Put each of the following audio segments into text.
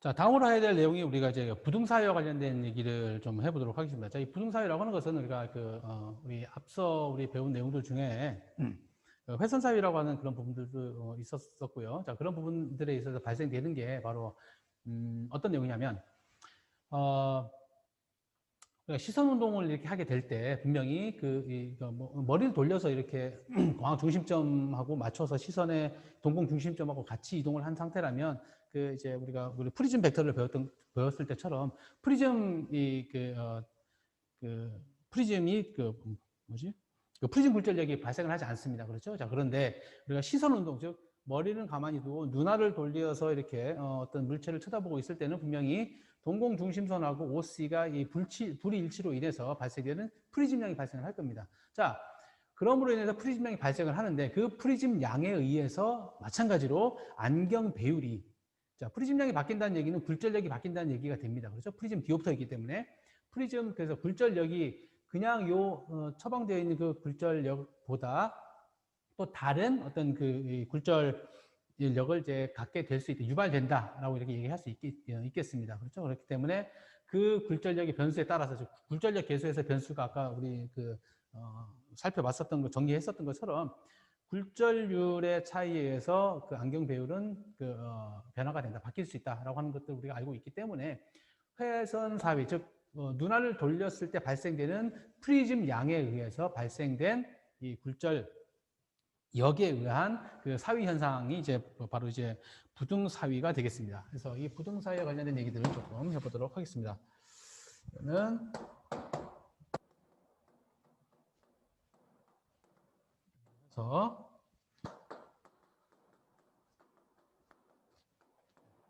자, 다음으로 해야 될 내용이 우리가 이제 부등사회와 관련된 얘기를 좀 해보도록 하겠습니다. 자, 이 부등사회라고 하는 것은 우리가 우리 앞서 우리 배운 내용들 중에 회선사회라고 하는 그런 부분들도 있었고요. 자, 그런 부분들에 있어서 발생되는 게 바로 어떤 내용이냐면 그러니까 시선 운동을 이렇게 하게 될 때 분명히 머리를 돌려서 이렇게 광학 중심점하고 맞춰서 시선의 동공 중심점하고 같이 이동을 한 상태라면 우리 프리즘 벡터를 배웠을 때처럼 프리즘이 프리즘이 프리즘 굴절력이 발생을 하지 않습니다. 그렇죠? 자, 그런데 우리가 시선 운동, 즉 머리는 가만히 두고 눈알을 돌려서 이렇게 어떤 물체를 쳐다보고 있을 때는 분명히 동공 중심선하고 OC가 이 불일치로 인해서 발생되는 프리즘량이 발생을 할 겁니다. 자, 그럼으로 인해서 프리즘량이 발생을 하는데 그 프리즘량에 의해서 마찬가지로 안경 배율이, 자, 프리즘량이 바뀐다는 얘기는 굴절력이 바뀐다는 얘기가 됩니다. 그렇죠? 프리즘 디옵터이기 때문에 그래서 굴절력이 그냥 처방되어 있는 그 굴절력보다 또 다른 어떤 굴절력을 이제 갖게 될 수 있다, 유발된다라고 이렇게 얘기할 수 있겠습니다. 그렇죠? 그렇기 때문에 그 굴절력의 변수에 따라서, 굴절력 계수에서 변수가 아까 우리 살펴봤었던 거, 정리했었던 것처럼 굴절률의 차이에 의해서 그 안경 배율은 변화가 된다, 바뀔 수 있다라고 하는 것들 우리가 알고 있기 때문에 회선 사위, 즉 눈알을 돌렸을 때 발생되는 프리즘 양에 의해서 발생된 이 굴절 역에 의한 그 사위 현상이 바로 부등 사위가 되겠습니다. 그래서 이 부등 사위와 관련된 얘기들을 조금 해보도록 하겠습니다. 이거는 그래서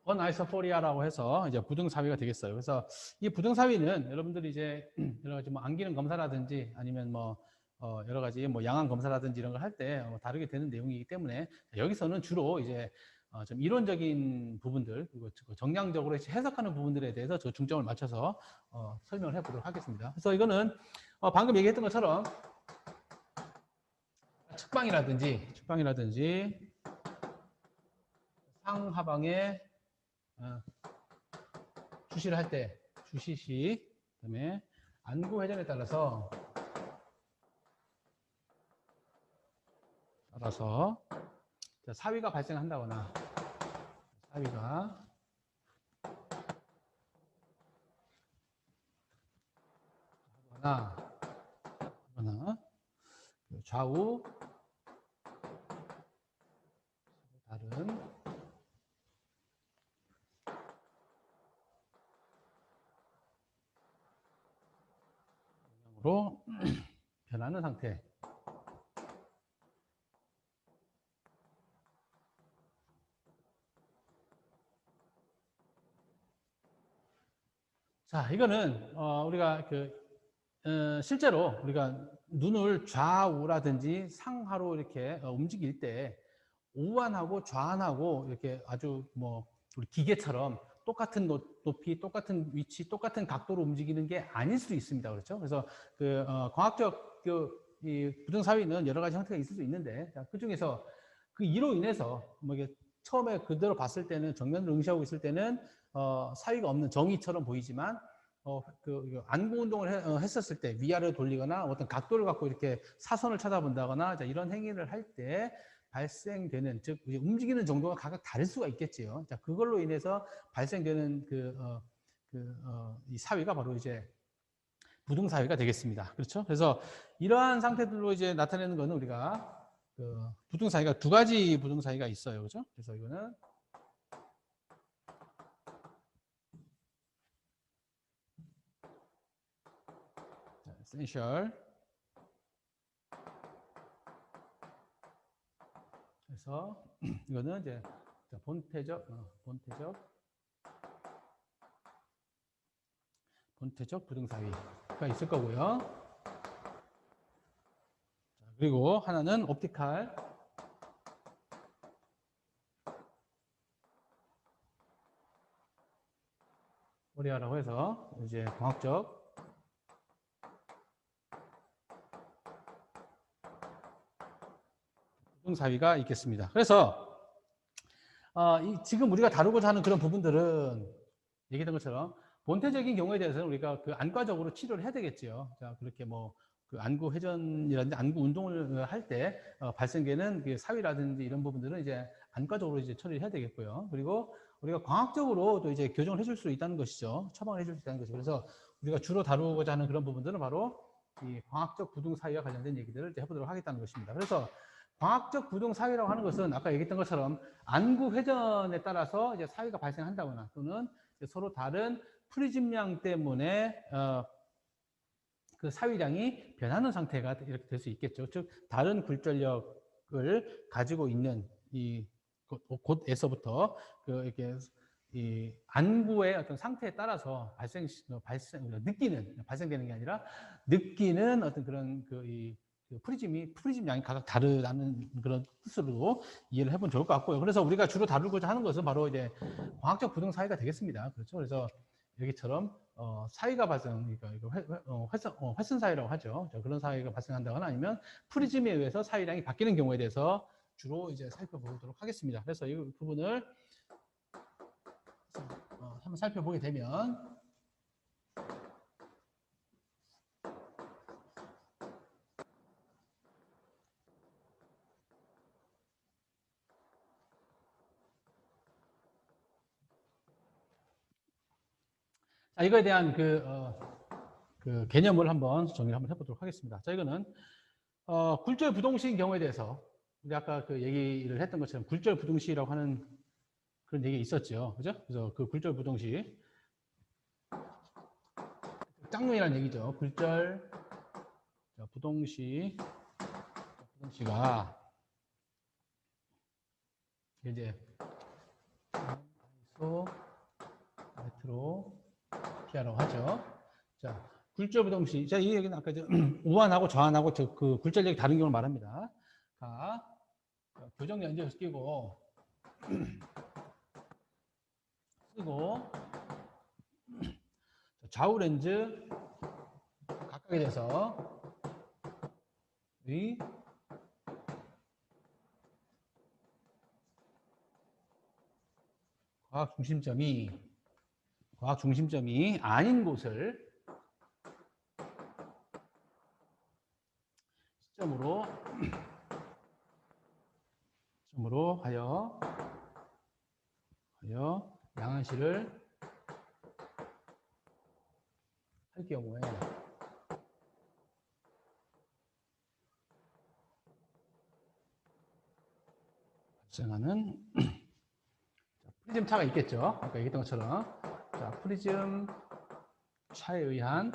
어나이소포리아라고 해서 이제 부등 사위가 되겠어요. 그래서 이 부등 사위는 여러분들이 이제 여러 가지 안기능 검사라든지 아니면 여러 가지 양암 검사라든지 이런 걸 할 때 다루게 되는 내용이기 때문에 여기서는 주로 이제 좀 이론적인 부분들 그리고 정량적으로 해석하는 부분들에 대해서 저 중점을 맞춰서 설명을 해보도록 하겠습니다. 그래서 이거는 방금 얘기했던 것처럼 측방이라든지 상하방에 주시를 할 때 주시시, 그다음에 안구 회전에 따라서 사위가 발생한다거나 사위가 하거나 좌우 다른 방향으로 변하는 상태. 자, 이거는 우리가 실제로 우리가 눈을 좌우라든지 상하로 이렇게 움직일 때 우한하고 좌한하고 이렇게 아주 우리 기계처럼 똑같은 높이, 똑같은 위치, 똑같은 각도로 움직이는 게 아닐 수도 있습니다. 그렇죠? 그래서 광학적 이 부등 사위는 여러 가지 형태가 있을 수 있는데, 그 중에서 이로 인해서 이게 처음에 그대로 봤을 때는 정면을 응시하고 있을 때는 사위가 없는 정의처럼 보이지만 안구 운동을 했었을 때 위아래로 돌리거나 어떤 각도를 갖고 이렇게 사선을 쳐다본다거나 이런 행위를 할 때 발생되는, 즉 움직이는 정도가 각각 다를 수가 있겠지요. 자, 그걸로 인해서 발생되는 이 사위가 바로 부등 사위가 되겠습니다. 그렇죠? 그래서 이러한 상태들로 나타내는 것은 우리가 부등 사위가 두 가지 부등 사위가 있어요. 그렇죠? 그래서 이거는 에센셜. 그래서 이거는 본태적 부등 사위가 있을 거고요. 그리고 하나는 옵티칼 코리아라고 해서 광학적 부등 사위가 있겠습니다. 그래서 지금 우리가 다루고자 하는 그런 부분들은 얘기했던 것처럼 본태적인 경우에 대해서는 우리가 그 안과적으로 치료를 해야 되겠죠. 자, 그렇게 뭐 그 안구 회전이라든지 안구 운동을 할 때 발생되는 그 사위라든지 이런 부분들은 이제 안과적으로 이제 처리를 해야 되겠고요. 그리고 우리가 광학적으로 또 이제 교정을 해줄 수 있다는 것이죠. 처방을 해줄 수 있다는 것이죠. 그래서 우리가 주로 다루고자 하는 그런 부분들은 바로 이 광학적 부등 사위와 관련된 얘기들을 이제 해보도록 하겠다는 것입니다. 그래서 광학적 부등 사위라고 하는 것은 아까 얘기했던 것처럼 안구 회전에 따라서 이제 사위가 발생한다거나 또는 서로 다른 프리즘량 때문에 그 사위량이 변하는 상태가 이렇게 될 수 있겠죠. 즉 다른 굴절력을 가지고 있는 이 곳에서부터 그 이렇게 이 안구의 어떤 상태에 따라서 발생되는 게 아니라 느끼는 어떤 그런 그 프리즘 양이 각각 다르다는 그런 뜻으로 이해를 해보면 좋을 것 같고요. 그래서 우리가 주로 다루고자 하는 것은 바로 이제 광학적 부등 사위가 되겠습니다. 그렇죠. 그래서 여기처럼 사위가 발생, 그러니까 회선 사위라고 하죠. 그런 사위가 발생한다거나 아니면 프리즘에 의해서 사위량이 바뀌는 경우에 대해서 주로 이제 살펴보도록 하겠습니다. 그래서 이 부분을 한번 살펴보게 되면 자, 이거에 대한 그 개념을 한번 정리를 한번 해보도록 하겠습니다. 자, 이거는 굴절 부동시인 경우에 대해서 우리 아까 그 얘기를 했던 것처럼 굴절 부동시라고 하는 그런 얘기 있었죠. 그죠? 그래서 그 굴절 부동시 짝꿍이라는 얘기죠. 굴절 부동시가 이제 아이소 메트로피아라고 하죠. 자, 굴절 부동시. 자, 이 얘기는 아까 우한하고 저한하고 그 굴절력이 다른 경우를 말합니다. 자, 교정 연결 끼고 쓰고 좌우 렌즈 각각에 대해서 의 과학 중심점이 아닌 곳을 시점으로 하여 양안시를 할 경우에 발생하는 프리즘 차가 있겠죠. 아까 얘기했던 것처럼. 자, 프리즘 차에 의한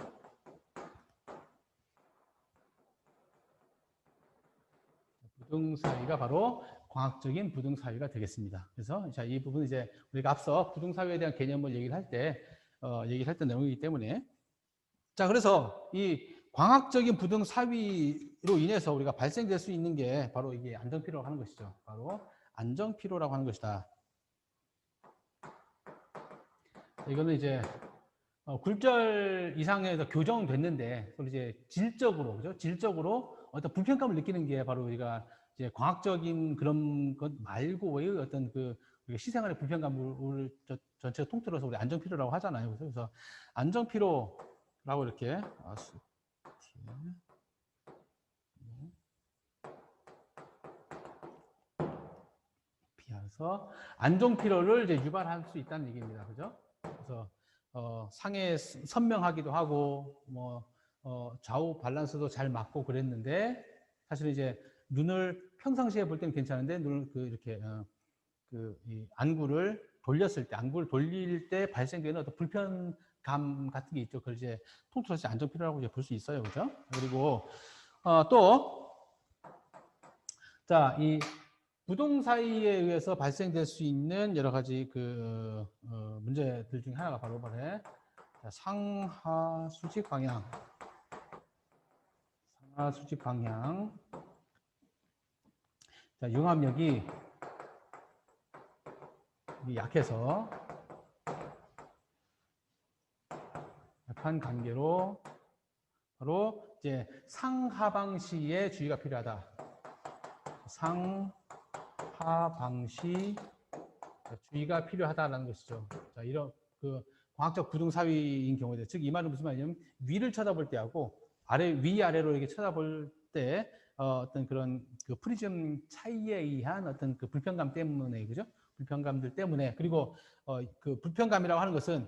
부등 사위가 바로 광학적인 부등 사위가 되겠습니다. 그래서 자, 이 부분 이제 우리가 앞서 부등 사위에 대한 개념을 얘기를 할 때 내용이기 때문에 자, 그래서 이 광학적인 부등 사위로 인해서 우리가 발생될 수 있는 게 바로 이게 안정피로라고 하는 것이죠. 바로 안정피로라고 하는 것이다. 이거는 이제 굴절 이상에서 교정됐는데 이제 질적으로 그죠? 질적으로 어떤 불편감을 느끼는 게 바로 우리가 이제 광학적인 그런 것 말고의 어떤 그 시생활의 불편감을 전체가 통틀어서 우리 안정피로라고 하잖아요. 그래서 안정피로라고 이렇게 비해서 안정피로를 이제 유발할 수 있다는 얘기입니다. 그죠? 그래서 상에 선명하기도 하고 좌우 밸런스도 잘 맞고 그랬는데 사실은 이제 눈을 평상시에 볼 때는 괜찮은데 눈을 이렇게 이 안구를 돌릴 때 발생되는 어떤 불편감 같은 게 있죠. 그걸 이제 통틀어서 안정피로라고 이제 볼 수 있어요. 그죠? 그리고 자, 이 부동 사이에 의해서 발생될 수 있는 여러 가지 문제들 중에 하나가 바로 상하 수직 방향. 자, 융합력이 약해서 약한 관계로 바로 이제 상하방시에 주의가 필요하다. 상하방시 주의가 필요하다라는 것이죠. 자, 이런 광학적 부등사위인 경우에, 즉 이 말은 무슨 말이냐면 위를 쳐다볼 때하고 위아래로 이렇게 쳐다볼 때 어떤 그런 그 프리즘 차이에 의한 어떤 그 불편감 때문에, 그죠? 불편감들 때문에. 그리고 그 불편감이라고 하는 것은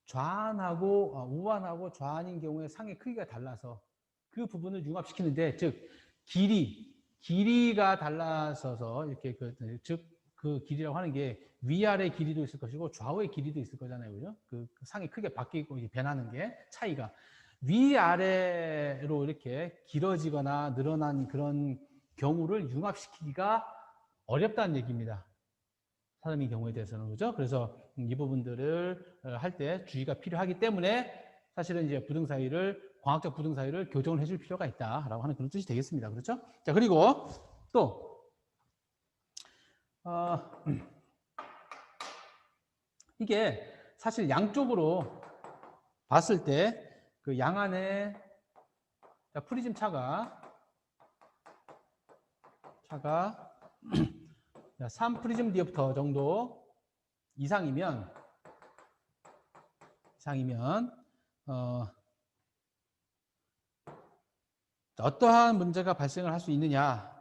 좌안하고 우안하고 좌안인 경우에 상의 크기가 달라서 그 부분을 융합시키는데, 즉 길이가 달라서서 이렇게 즉 그 길이라고 하는 게 위아래 길이도 있을 것이고 좌우의 길이도 있을 거잖아요, 그죠? 그 상이 크게 바뀌고 변하는 게 차이가 위아래로 이렇게 길어지거나 늘어난 그런 경우를 융합시키기가 어렵다는 얘기입니다. 사람의 경우에 대해서는, 그죠? 그래서 이 부분들을 할 때 주의가 필요하기 때문에 사실은 이제 광학적 부등 사이를 교정을 해줄 필요가 있다라고 하는 그런 뜻이 되겠습니다. 그렇죠? 자, 그리고 또 이게 사실 양쪽으로 봤을 때 그 양안의 프리즘 차가 3 프리즘 디옵터 정도 이상이면 어떠한 문제가 발생을 할 수 있느냐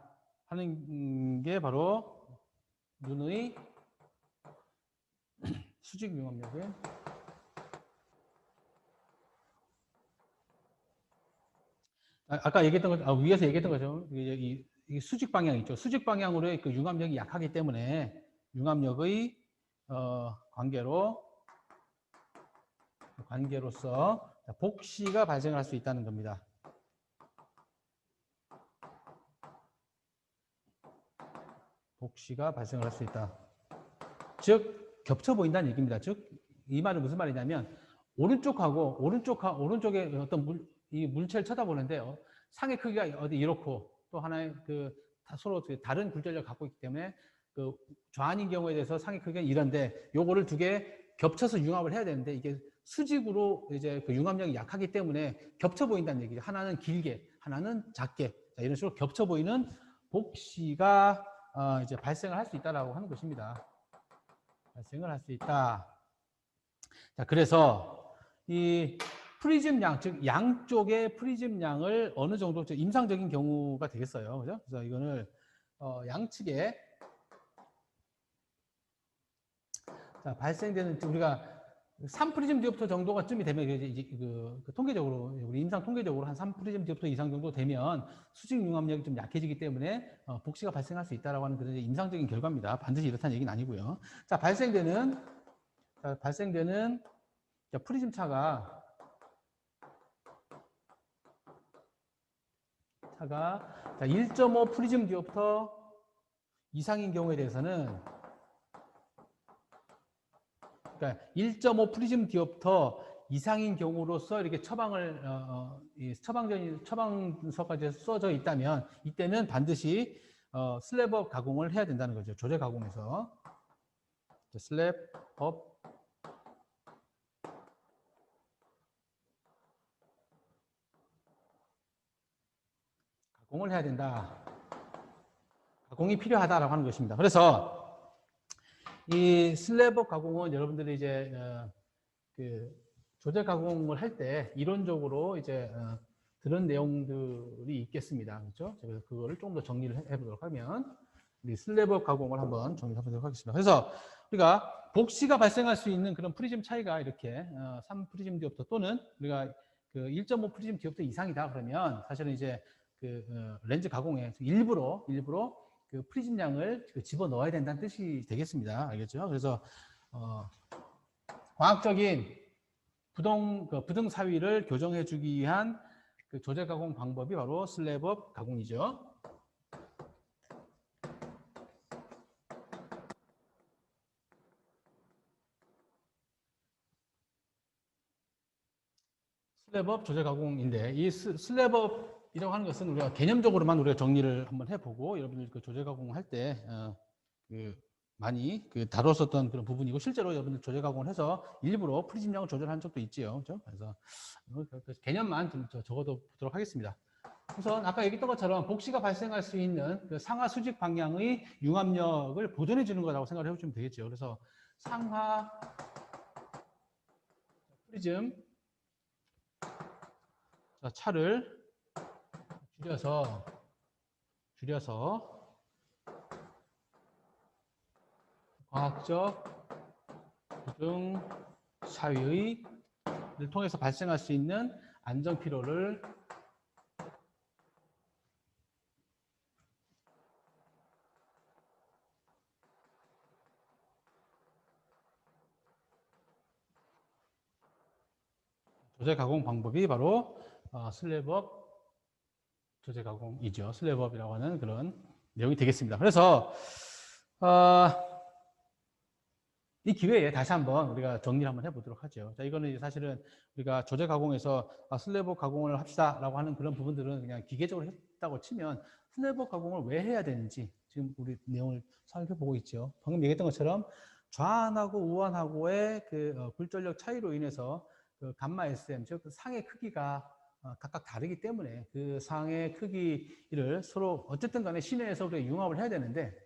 하는 게 바로 눈의 수직 융합력을 아까 얘기했던 거, 위에서 얘기했던 거죠. 이 수직 방향 있죠. 수직 방향으로의 그 융합력이 약하기 때문에 융합력의 관계로서 복시가 발생을 할 수 있다는 겁니다. 복시가 발생을 할 수 있다. 즉 겹쳐 보인다는 얘기입니다. 즉 이 말은 무슨 말이냐면 오른쪽에 어떤 물체를 쳐다보는데요. 상의 크기가 어디 이렇고 또 하나의 서로 다른 굴절력을 갖고 있기 때문에 그 좌안인 경우에 대해서 상의 크기가 이런데 요거를 두 개 겹쳐서 융합을 해야 되는데 이게 수직으로 이제 그 융합력이 약하기 때문에 겹쳐 보인다는 얘기죠. 하나는 길게, 하나는 작게. 자, 이런 식으로 겹쳐 보이는 복시가 이제 발생을 할 수 있다라고 하는 것입니다. 발생을 할 수 있다. 자, 그래서 이 프리즘 양, 즉 양쪽의 프리즘 양을 어느 정도 임상적인 경우가 되겠어요. 그죠? 그래서 이거를 양측에 자, 발생되는 우리가 3프리즘 디옵터 정도가 쯤이 되면 이제 통계적으로 우리 임상 통계적으로 한 3프리즘 디옵터 이상 정도 되면 수직 융합력이 좀 약해지기 때문에 복시가 발생할 수 있다라고 하는 그런 임상적인 결과입니다. 반드시 이렇다는 얘기는 아니고요. 자, 발생되는 프리즘 차가 1.5 프리즘 디옵터 이상인 경우에 대해서는 그러니까 1.5 프리즘 디옵터 이상인 경우로서 이렇게 처방서까지 써져 있다면 이때는 반드시 슬랩업 가공을 해야 된다는 거죠. 조제 가공에서 슬랩업 가공을 해야 된다. 가공이 필요하다라고 하는 것입니다. 그래서 이 슬랩업 가공은 여러분들이 이제 그 조제 가공을 할 때 이론적으로 이제 들은 내용들이 있겠습니다. 그렇죠? 제가 그거를 조금 더 정리를 해보도록 하면 우리 슬랩업 가공을 한번 정리해 보도록 하겠습니다. 그래서 우리가 복시가 발생할 수 있는 그런 프리즘 차이가 이렇게 3 프리즘 디옵터 또는 우리가 그 1.5 프리즘 디옵터 이상이다 그러면 사실은 이제 렌즈 가공에 일부러 그 프리즘 양을 집어 넣어야 된다는 뜻이 되겠습니다. 알겠죠? 그래서 과학적인 부등 사위를 교정해 주기 위한 그 조제 가공 방법이 바로 슬랩업 가공이죠. 슬랩업 조제 가공인데 이 슬랩업이라고 하는 것은 우리가 개념적으로만 우리가 정리를 한번 해보고 여러분들 그 조제 가공할 때 많이 다뤘었던 그런 부분이고 실제로 여러분들 조제 가공을 해서 일부러 프리즘량을 조절한 적도 있지요. 그렇죠? 그래서 개념만 좀 적어도 보도록 하겠습니다. 우선 아까 얘기했던 것처럼 복시가 발생할 수 있는 그 상하 수직 방향의 융합력을 보존해 주는 거라고 생각을 해주시면 되겠죠. 그래서 상하 프리즘 자, 차를 줄여서 광학적 구등 사위의 를 통해서 발생할 수 있는 안정 피로를 조제 가공 방법이 바로 슬랩업 조제 가공이죠. 슬랩업이라고 하는 그런 내용이 되겠습니다. 그래서 이 기회에 다시 한번 우리가 정리를 한번 해보도록 하죠. 자, 이거는 사실은 우리가 조제 가공에서 슬랩업 가공을 합시다라고 하는 그런 부분들은 그냥 기계적으로 했다고 치면 슬랩업 가공을 왜 해야 되는지 지금 우리 내용을 살펴보고 있죠. 방금 얘기했던 것처럼 좌안하고 우안하고의 그 굴절력 차이로 인해서 그 감마 SM, 즉 상의 크기가 각각 다르기 때문에 그 상의 크기를 서로 어쨌든 간에 시내에서 우리가 융합을 해야 되는데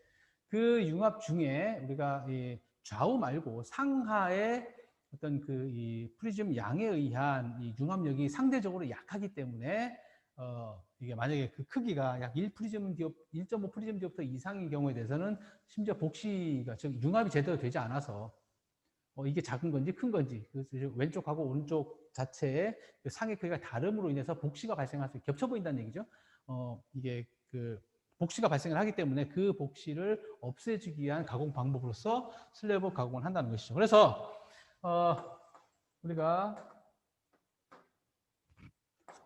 그 융합 중에 우리가 이 좌우 말고 상하의 어떤 그 이 프리즘 양에 의한 이 융합력이 상대적으로 약하기 때문에 이게 만약에 그 크기가 약 1.5 프리즘 디옵터 이상인 경우에 대해서는 심지어 복시가 즉 융합이 제대로 되지 않아서 이게 작은 건지 큰 건지 왼쪽하고 오른쪽 자체의 그 상의 크기가 다름으로 인해서 복시가 발생할 수 겹쳐 보인다는 얘기죠. 이게 그 복시가 발생을 하기 때문에 그 복시를 없애주기 위한 가공 방법으로서 슬랩업 가공을 한다는 것이죠. 그래서 우리가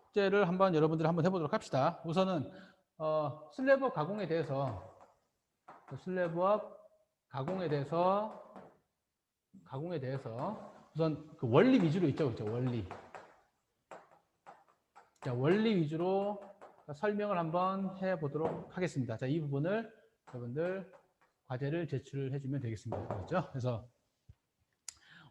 숙제를 한번 여러분들 한번 해보도록 합시다. 우선은 슬랩업 가공에 대해서 우선 그 원리 위주로 있죠, 그렇죠? 원리. 자, 원리 위주로 설명을 한번 해보도록 하겠습니다. 자, 이 부분을 여러분들 과제를 제출을 해주면 되겠습니다. 그렇죠? 그래서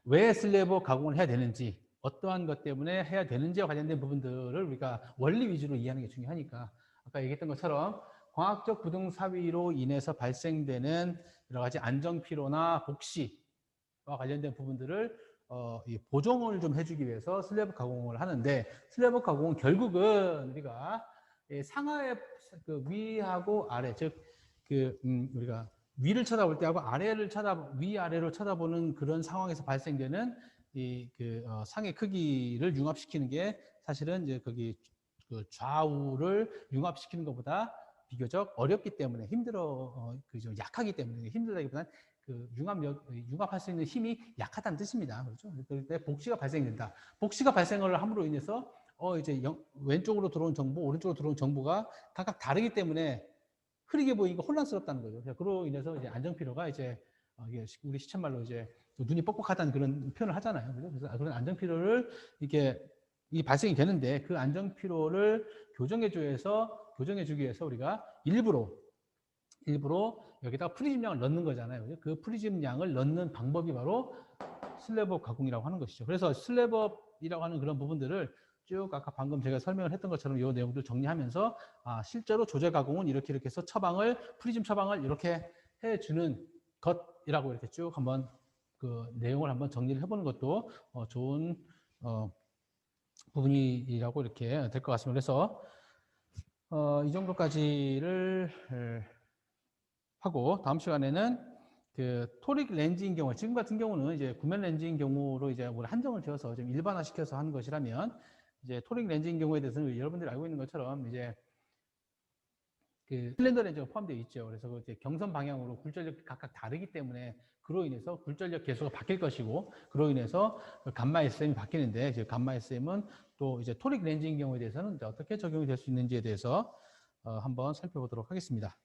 왜 슬랩업 가공을 해야 되는지, 어떠한 것 때문에 해야 되는지와 관련된 부분들을 우리가 원리 위주로 이해하는 게 중요하니까 아까 얘기했던 것처럼 광학적 구등 사위로 인해서 발생되는 여러 가지 안정 피로나 복시와 관련된 부분들을 보정을 좀 해주기 위해서 슬랩업 가공을 하는데 슬랩업 가공은 결국은 우리가 상하의 그 위하고 아래 즉 우리가 위를 쳐다볼 때하고 위아래로 쳐다보는 그런 상황에서 발생되는 상의 크기를 융합시키는 게 사실은 이제 거기 그 좌우를 융합시키는 것보다 비교적 어렵기 때문에 좀 약하기 때문에 힘들다기보다는 그 융합할 수 있는 힘이 약하다는 뜻입니다. 그렇죠? 그럴 때 복시가 발생된다. 복시가 발생을 함으로 인해서 이제 왼쪽으로 들어온 정보, 오른쪽으로 들어온 정보가 각각 다르기 때문에 흐리게 보이니까 혼란스럽다는 거죠. 그로 인해서 이제 안정피로가 이제 우리 시쳇말로 이제 눈이 뻑뻑하다는 그런 표현을 하잖아요. 그래서 그런 안정피로를 이 발생이 되는데 그 안정피로를 교정해주기 위해서 우리가 일부러 여기다가 프리즘 양을 넣는 거잖아요. 그 프리즘 양을 넣는 방법이 바로 슬랩업 가공이라고 하는 것이죠. 그래서 슬랩업이라고 하는 그런 부분들을 쭉 아까 방금 제가 설명을 했던 것처럼 이 내용들 정리하면서 실제로 조제 가공은 이렇게 해서 프리즘 처방을 이렇게 해주는 것이라고 이렇게 쭉 한번 그 내용을 한번 정리를 해보는 것도 좋은 부분이라고 이렇게 될 것 같습니다. 그래서 이 정도까지를 하고 다음 시간에는 그 토릭 렌즈인 경우, 지금 같은 경우는 이제 구면 렌즈인 경우로 이제 우리 한정을 지어서 좀 일반화시켜서 하는 것이라면 이제 토릭 렌즈인 경우에 대해서는 여러분들이 알고 있는 것처럼 이제 그 슬렌더 렌즈가 포함되어 있죠. 그래서 그 이제 경선 방향으로 굴절력이 각각 다르기 때문에 그로 인해서 굴절력 계수가 바뀔 것이고 그로 인해서 감마 SM이 바뀌는데 이제 감마 SM은 또 이제 토릭 렌즈인 경우에 대해서는 이제 어떻게 적용이 될 수 있는지에 대해서 한번 살펴보도록 하겠습니다.